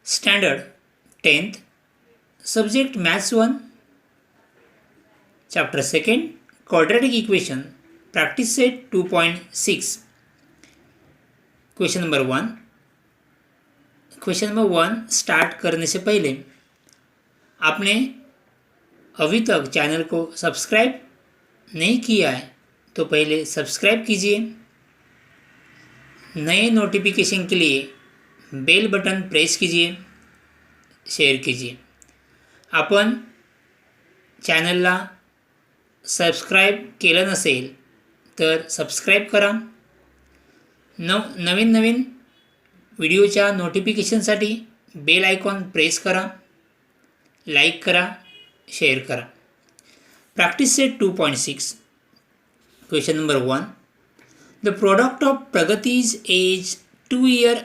Standard 10th, Subject Maths 1, Chapter 2nd, Quadratic Equation, Practice Set 2.6. Question number 1. Question number 1 start करने से पहले आपने अभी तक चैनल को सब्सक्राइब नहीं किया है तो पहले सब्सक्राइब कीजिए। नए नोटिफिकेशन के लिए बेल बटन प्रेस कीजिए, शेअर कीजिए। आपण चॅनलला सबस्क्राईब केलं नसेल तर सबस्क्राईब करा। नवीन व्हिडिओच्या नोटिफिकेशनसाठी बेल आयकॉन प्रेस करा, लाईक करा, शेअर करा। Practice set 2.6. Question number 1. The product of Pragati's age 2 years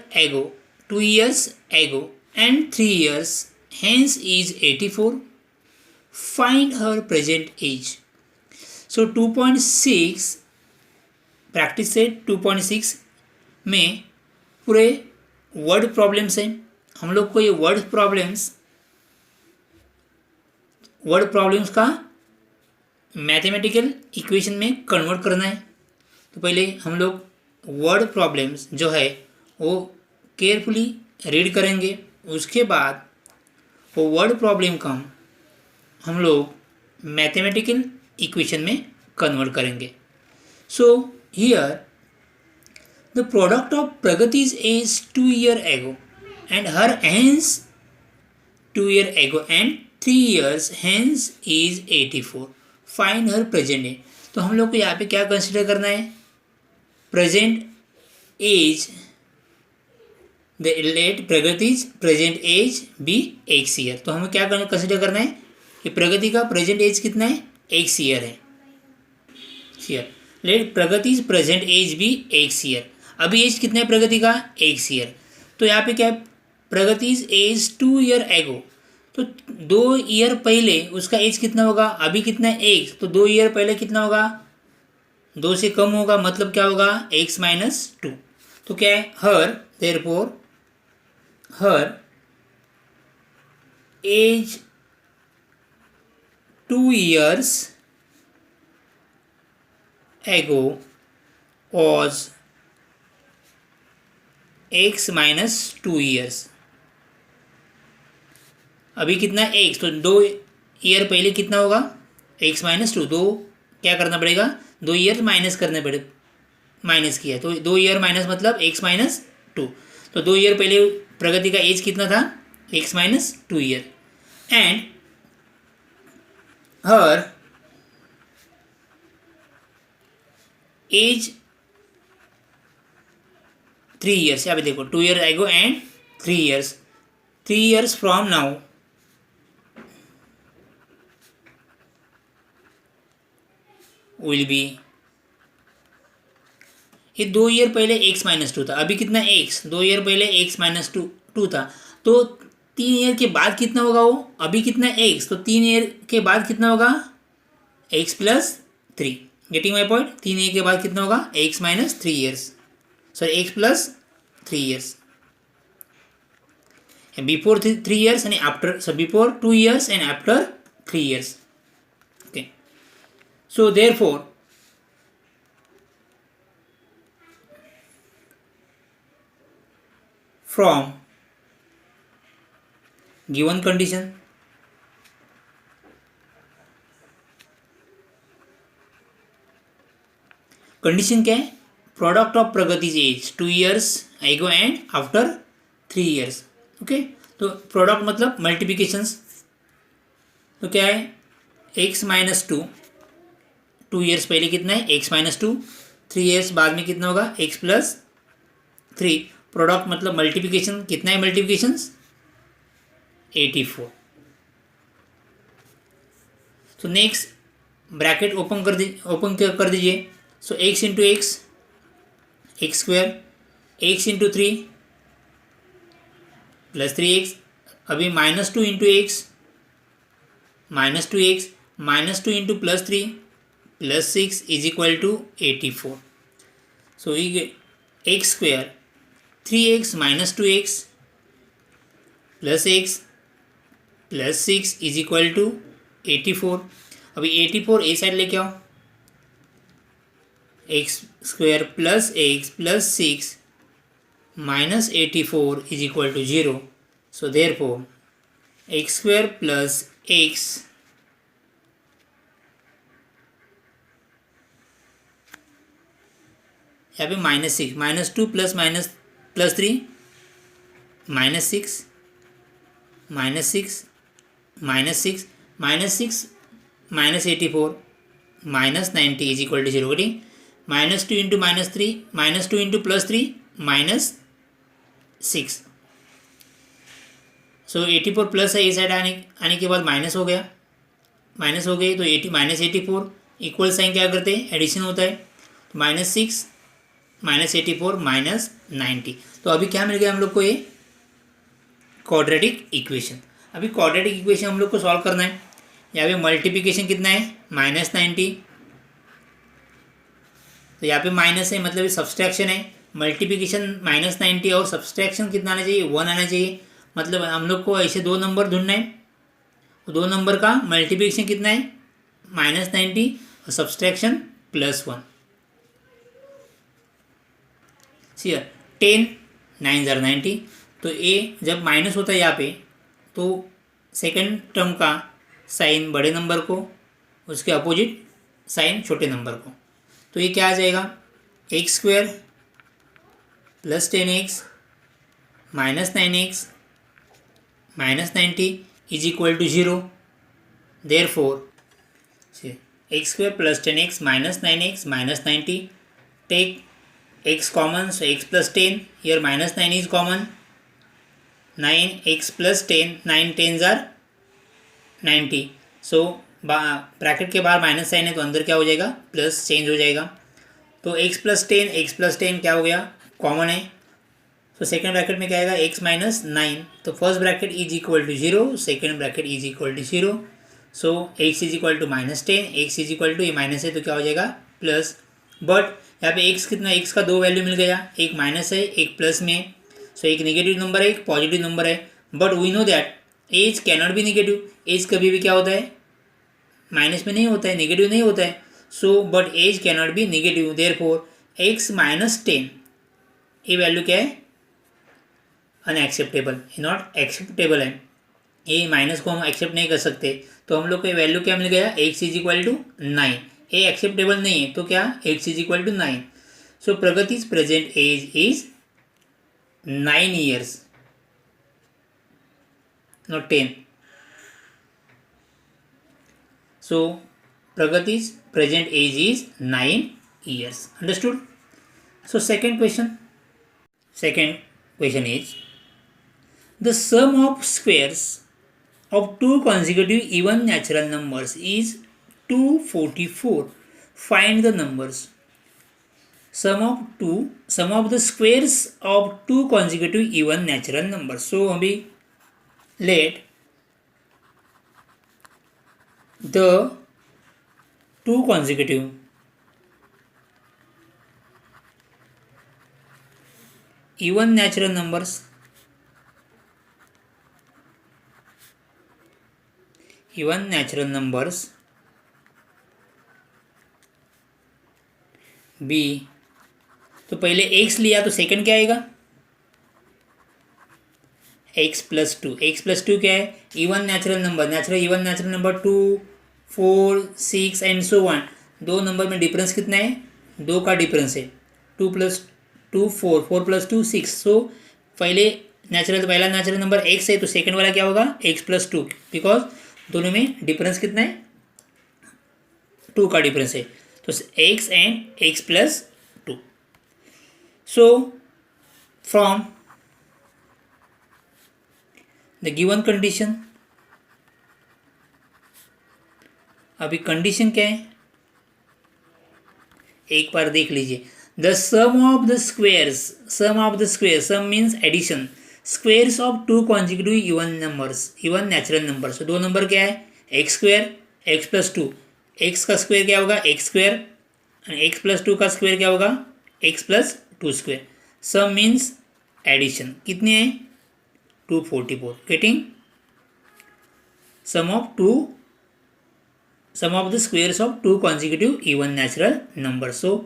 ago and 3 years hence is 84. Find her present age. So 2.6 practice set 2.6 में पूरे वर्ड प्रॉब्लम्स हैं। हम लोग को ये वर्ड प्रॉब्लम्स का मैथमेटिकल इक्वेशन में कन्वर्ट करना है। तो पहले हम लोग वर्ड प्रॉब्लम्स जो है वो केयरफुली रीड करेंगे। उसके बाद वो वर्ड प्रॉब्लम का हम लोग मैथमेटिकल इक्वेशन में कन्वर्ट करेंगे। So here the product of Pragati's age 2 years ago and her hence 2 years ago and 3 years hence is 84. Find her present age. तो हम लोग को यहाँ पे क्या कंसिडर करना है? Present age, let Pragati's present age be X year. तो हमें क्या कंसिडर करना है कि प्रगति का प्रेजेंट एज कितना है? एक्स ईयर है। Let Pragati's present age be X year. अभी एज कितना है प्रगति का? X year. तो यहाँ पे क्या है? प्रगति's एज 2 years ago, तो 2 ईयर पहले उसका एज कितना होगा? अभी कितना है? एक्स। तो 2 ईयर पहले कितना होगा? 2 से कम होगा, मतलब क्या होगा? x - 2। तो क्या है? हर therefore her as 2 years ago was x - 2 years। अभी कितना है? एक्स। तो 2 ईयर पहले कितना होगा? x - 2। दो क्या करना पड़ेगा? 2 ईयर माइनस करने पड़े, माइनस किया तो 2 ईयर माइनस मतलब x - 2। तो 2 ईयर पहले प्रगति का एज कितना था? x - 2 year. And her age 3 years। यहाँ पे देखो 2 years ago and 3 years। 3 years from now will be, ये 2 ईयर पहले x - 2 था। अभी कितना x? 2 ईयर पहले x - 2 था। तो 3 ईयर के बाद कितना होगा वो? अभी कितना x? तो 3 ईयर के बाद कितना होगा? x + 3। Getting my point? 3 year के बाद कितना होगा? x - 3 years, sorry x + 3 years। Before 3 years and after, so before 2 years and after 3 years. Okay. So therefore, from given condition, condition क्या है? Product of Pragati's age 2 years ago and after 3 years। Okay. तो product मतलब multiplications. तो क्या है? x - 2, 2 years पहले कितना है? x - 2। 3 ईयर्स बाद में कितना होगा? x + 3। प्रोडक्ट मतलब मल्टीप्लिकेशन। कितना है मल्टीप्लिकेशंस? 84। तो नेक्स्ट ब्रैकेट ओपन कर दीजिए। सो x × x, x², x × 3 + 3x। अभी -2 × x, -2x, -2 × +3 +6 = 84। So we x square 3x minus 2x plus x plus 6 is equal to 84। अभी 84 ए साइड लेके आओ, x square plus x plus 6 minus 84 is equal to 0। So therefore x square plus x यहाँ पे -6 -2 plus +3 -6 -6 -6 -6 -84 -90 is equal to 0। कटी -2 into -3 -2 into +3 -6। सो 84 plus है, इस side आने के बाद माइनस हो गया, माइनस हो गई तो -84 इक्वल साइन क्या करते हैं, एडिशन होता है। तो -6 -84 -90। तो अभी क्या मिल गया हम लोग को, ये क्वाड्रेटिक इक्वेशन। अभी क्वाड्रेटिक इक्वेशन हम लोग को सॉल्व करना है। यहाँ पे मल्टीप्लिकेशन कितना है -90, तो यहाँ पे माइनस है मतलब सब्सट्रैक्शन है। मल्टीप्लिकेशन -90 और सब्सट्रैक्शन कितना आना चाहिए, 1 आना चाहिए। मतलब हम लोग को ऐसे दो नंबर ढूंढना है, दो नंबर का मल्टीप्लिकेशन कितना है -90 और सब्सट्रैक्शन +1। सी 10 9 ज़र 90। तो ए जब माइनस होता है यहाँ पे, तो सेकंड टर्म का साइन बड़े नंबर को, उसके अपोजिट साइन छोटे नंबर को। तो ये क्या आ जाएगा, x square plus 10x minus 9x minus 90 is equal to 0। Therefore x square plus 10x minus 9x minus 90, take x common, so x plus 10, here minus 9 is common, 9x plus 10, 9 10s are 90। so bracket के बाहर minus sign है तो अंदर क्या हो जाएगा, plus change हो जाएगा। तो x प्लस 10 क्या हो गया, कॉमन है। तो सेकेंड ब्रैकेट में क्या आएगा, x माइनस 9। तो first bracket is equal to 0, second bracket is equal to 0। So x is equal to -10, x is equal to, ये माइनस है तो क्या हो जाएगा प्लस। बट यहाँ पे x कितना, x का 2 वैल्यू मिल गया, एक माइनस है एक प्लस में है। सो एक नेगेटिव नंबर है एक पॉजिटिव नंबर है। But we know that age cannot be negative, age कभी भी क्या होता है, माइनस में नहीं होता है, नेगेटिव नहीं होता है। So but age cannot be negative, therefore x minus 10 ये वैल्यू क्या है, अनएक्सेप्टेबल, नॉट एक्सेप्टेबल है। ये माइनस को हम एक्सेप्ट नहीं कर सकते। तो हम लोग को वैल्यू क्या मिल गया, x इज इक्वल टू 9। ए एक्सेप्टेबल नहीं है तो क्या, x is equal to 9। So Pragati's present age is 9 years, not 10। so Pragati's present age is 9 years, understood। so second question is the sum of squares of two consecutive even natural numbers is 244, find the numbers। sum of the squares of two consecutive even natural numbers। so अभी let the two consecutive even natural numbers b। तो पहले x लिया तो second क्या आएगा, x plus 2 क्या है, even natural number 2 4 6 and so one. दो नंबर में डिफरेंस कितना है, 2 का डिफरेंस है, 2 प्लस 2 4, 4 प्लस 2 6। सो पहला नेचुरल नंबर x है तो सेकंड वाला क्या होगा, x प्लस 2, बिकॉज दोनों में डिफरेंस कितना है, 2 का डिफरेंस है। तो x and x plus 2। So from the given condition, अभी कंडीशन क्या है एक बार देख लीजिए। The sum of the squares, sum means addition, squares of two consecutive even natural numbers. दो नंबर क्या है, x square x plus 2, x का स्क्वेयर क्या होगा एक्स स्क्वेयर, एक्स प्लस 2 का स्क्वेयर क्या होगा X plus 2 square. Sum means addition. कितने हैं? 244. Getting sum of the squares of 2 consecutive even natural number. So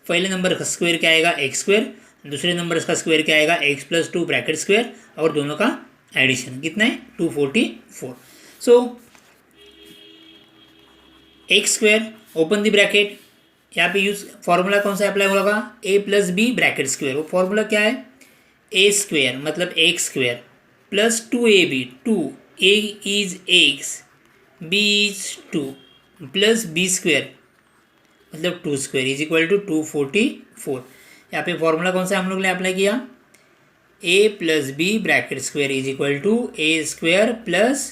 पहले नंबर का स्क्वेयर क्या आएगा? X square. दूसरे नंबर का स्क्वेयर क्या आएगा? X plus 2 bracket square. और दोनों का एडिशन कितना है? 244. So X square open the bracket. यहाँ पे यूज फॉर्मूला कौन सा अप्लाई होगा? A plus B bracket square. वो फॉर्मूला क्या है? ए स्क्वेयर मतलब x square plus 2ab. 2 a is x, b is 2 plus B square मतलब 2 स्क्वेयर इज इक्वल टू 244. यहाँ पे फॉर्मूला कौन सा हम लोग ने अप्लाई किया? A plus B bracket square is equal to A square plus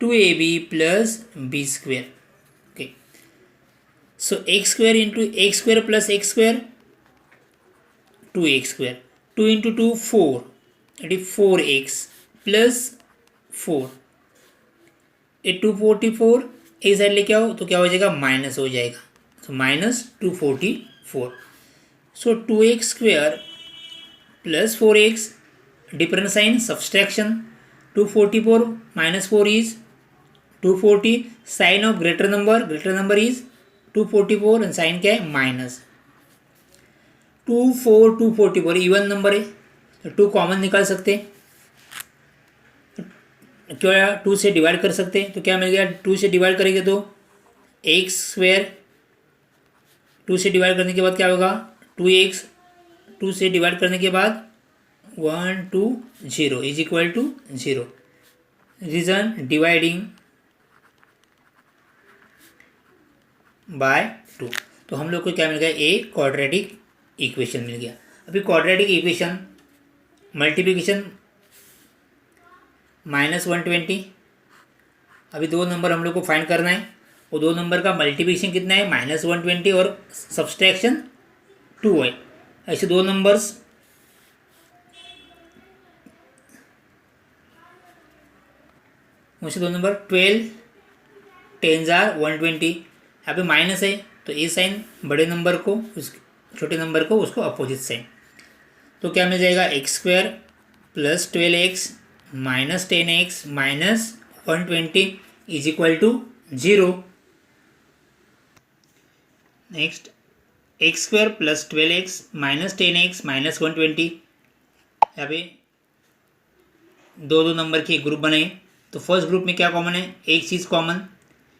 2ab plus B square. Okay, so X square into X square plus X square 2x square. 2 into 2 4, that is 4x plus 4. ये 244 एक side लेके आओ तो क्या हो जाएगा? Minus हो जाएगा. तो minus 244. So 2x square plus 4x, different sign subtraction. 244 minus 4 is 240. Sign of greater number is 244 and sign क्या है? माइनस. 244 इवन नंबर है तो 2 कॉमन निकाल सकते हैं. क्या 2 से डिवाइड कर सकते हैं तो क्या मिल गया? 2 से डिवाइड करेंगे तो एक्स स्क्वेयर. 2 से डिवाइड करने के बाद क्या होगा? 2x. 2 से डिवाइड करने के बाद 1 2 0 is equal to 0. Reason dividing by 2. तो हम लोग को क्या मिल गया? ए क्वाड्रेटिक इक्वेशन मिल गया. अभी क्वाड्रेटिक इक्वेशन मल्टीप्लिकेशन -120. अभी 2 नंबर हम लोग को फाइंड करना है. वो 2 नंबर का मल्टीप्लिकेशन कितना है? -120 और सब्सट्रैक्शन 2 है. ऐसे 2 नंबर्स मुझे 2 नंबर 12 10 जार 120. यहाँ पे माइनस है तो ए साइन बड़े नंबर को उस छोटे नंबर को उसको अपोजिट साइन. तो क्या मिल जाएगा? X square plus 12x minus 10x minus 120 is equal to 0. Next x square plus 12x minus 10x minus 120. यहाँ पे 2 नंबर के ग्रुप बने. तो फर्स्ट ग्रुप में क्या कॉमन है? एक चीज़ कॉमन.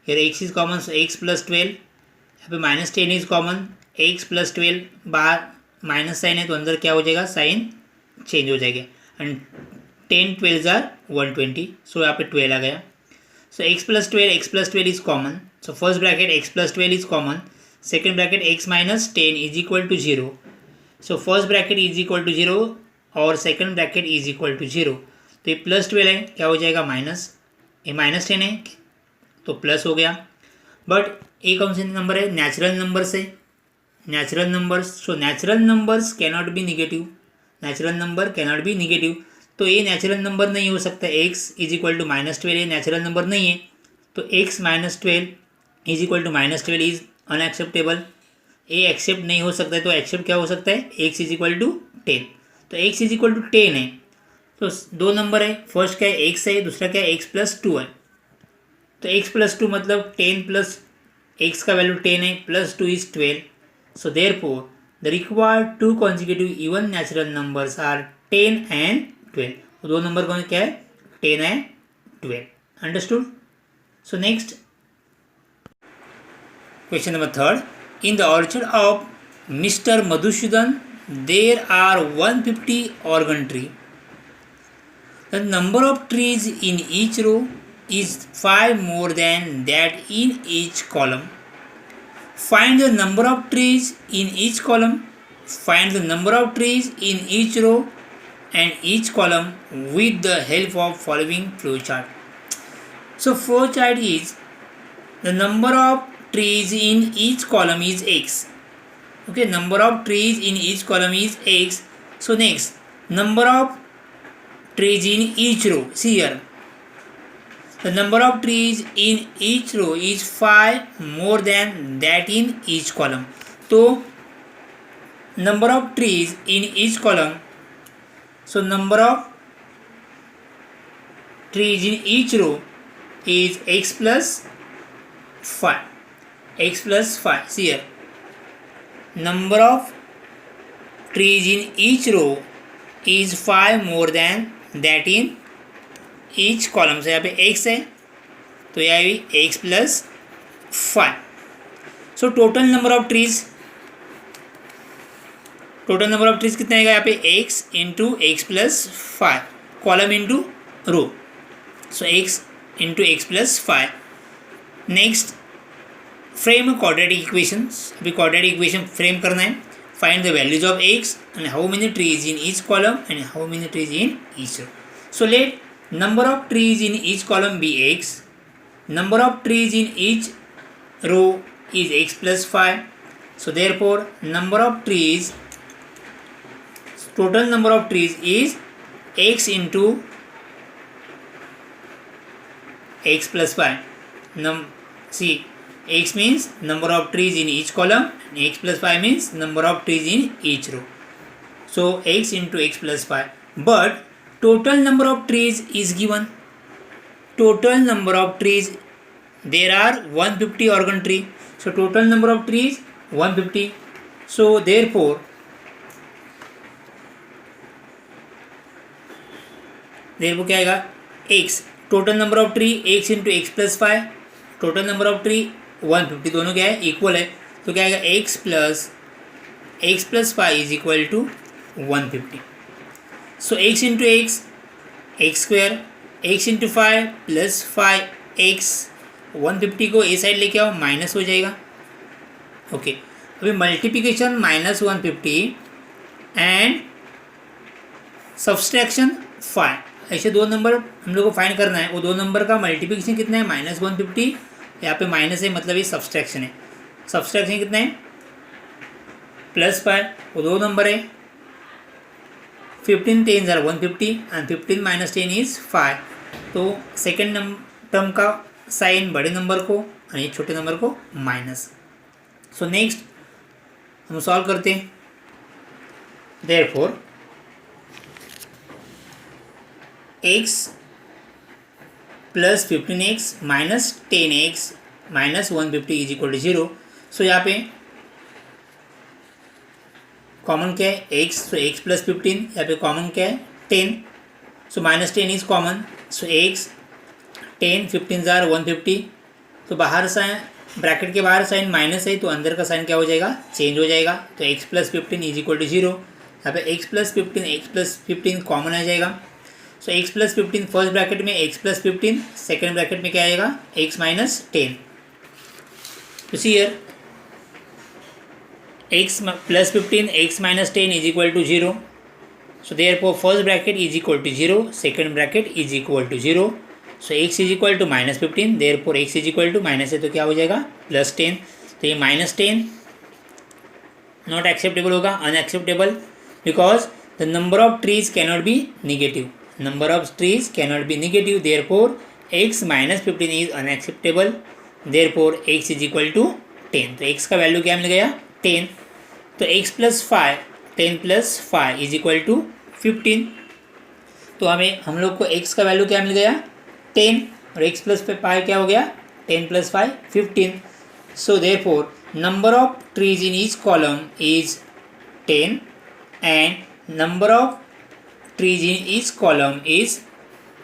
फिर एक चीज़ कॉमन सो एक्स प्लस 12. यहाँ पे minus 10 is common. X plus 12 बाहर माइनस साइन है तो अंदर क्या हो जाएगा? साइन चेंज हो जाएगा. And 10 12 jar 120. सो यहाँ पे 12 आ गया. So X plus 12 is common. So first bracket X plus 12 is common. Second bracket X minus 10 is equal to 0. So first bracket is equal to 0 और second bracket is equal to 0. तो ये plus 12 है क्या हो जाएगा? Minus. ये minus 10 है तो प्लस हो गया. बट ये कौन से नंबर है? नेचुरल नंबर से. Natural numbers. So natural numbers cannot be negative. Natural number cannot be negative. तो ये नेचुरल नंबर नहीं हो सकता. एक्स इज इक्वल टू -12 ये नेचुरल नंबर नहीं है. तो x minus 12 is equal to -12 is unacceptable. ये एक्सेप्ट नहीं हो सकता है तो एक्सेप्ट क्या हो सकता है? X is equal to 10. तो एक्स इज इक्वल टू 10 है. तो 2 नंबर है. फर्स्ट क्या है? एक्स है. दूसरा क्या है? एक्स प्लस 2 है. तो एक्स प्लस 2 मतलब 10 प्लस एक्स का वैल्यू 10 है plus 2 is 12. So therefore the required 2 consecutive even natural numbers are 10 and 12. तो 2 नंबर कौन क्या है? 10 and 12. Understood. So next question number 3. In the orchard of mister Madhusudan there are 150 organ tree. The number of trees in each row is 5 more than that in each column. Find the number of trees in each column. Find the number of trees in each row and each column with the help of following flow chart. So flow chart is the number of trees in each column is x. Okay, number of trees in each column is x. So next, number of trees in each row. See here, the number of trees in each row is 5 more than that in each column. तो number of trees in each column. So number of trees in each row is x plus 5. X plus 5. See here. Number of trees in each row is 5 more than that in each column. So यहाँ पे x है तो यह भी x plus 5. So total number of trees कितना आएगा यहाँ पे x into X plus 5 column into row. So x into X plus 5. Next frame quadratic equations. अभी क्वाड्रेटिक इक्वेशन फ्रेम करना है. Find the values of x and how many trees in each column and how many trees in each row. So let number of trees in each column be x, number of trees in each row is x plus 5. So therefore total number of trees is x into x plus 5. See, x means number of trees in each column and x plus 5 means number of trees in each row. So x into x plus 5. But total number of trees is given. Total number of trees, there are 150 organ tree. So total number of trees 150. So therefore क्या आएगा x. Total number of tree x into X plus 5. Total number of tree 150. दोनों क्या है equal है. तो क्या आएगा x plus 5 is equal to 150. So x into x x square, x into 5 plus 5x. 150 को ए साइड लेके आओ माइनस हो जाएगा. ओके अभी मल्टीप्लिकेशन माइनस 150 एंड सब्सट्रैक्शन 5. ऐसे दो नंबर हम लोग को फाइंड करना है. वो दो नंबर का मल्टीप्लिकेशन कितना है माइनस 150. यहाँ पे माइनस है मतलब ये सब्सट्रैक्शन है. सब्सट्रैक्शन कितना है प्लस 5. वो दो नंबर है. 15 10 are 150 and 15 minus 10 is 5. तो सेकेंड टर्म का साइन बड़े नंबर को और छोटे नंबर को माइनस. सो नेक्स्ट हम सॉल्व करते हैं. Therefore x plus 15x minus 10x minus 150 is equal to 0. So यहाँ पे कॉमन क्या है x. सो x प्लस 15. यहाँ पे कॉमन क्या है 10. So minus 10 is common. So x 10 15 jar 150. तो बाहर साइन ब्रैकेट के बाहर साइन माइनस है तो अंदर का साइन क्या हो जाएगा चेंज हो जाएगा. तो x plus 15 is equal to 0. यहाँ पे x प्लस 15 कॉमन आ जाएगा. So x plus 15 first bracket में x प्लस 15, सेकेंड ब्रैकेट में क्या आएगा x माइनस 10. तो see here x plus 15 x minus 10 is equal to 0. So therefore first bracket is equal to 0, second bracket is equal to 0. So x is equal to minus 15. Therefore x is equal to minus है तो क्या हो जाएगा plus 10. तो ये minus 10 not acceptable होगा, unacceptable, because the number of trees cannot be negative. Number of trees cannot be negative. Therefore x minus 15 is unacceptable. Therefore x is equal to 10. तो x का वैल्यू क्या मिल गया 10. तो x plus 5 10 plus 5 is equal to 15. तो हम लोग को x का वैल्यू क्या मिल गया 10 और x प्लस 5 क्या हो गया 10 plus 5 15. So therefore number of trees in each column is 10 and number of trees in each column is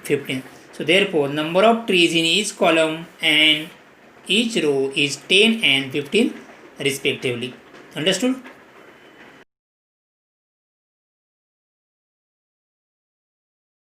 15. So therefore number of trees in each column and each row is 10 and 15 respectively. Understood?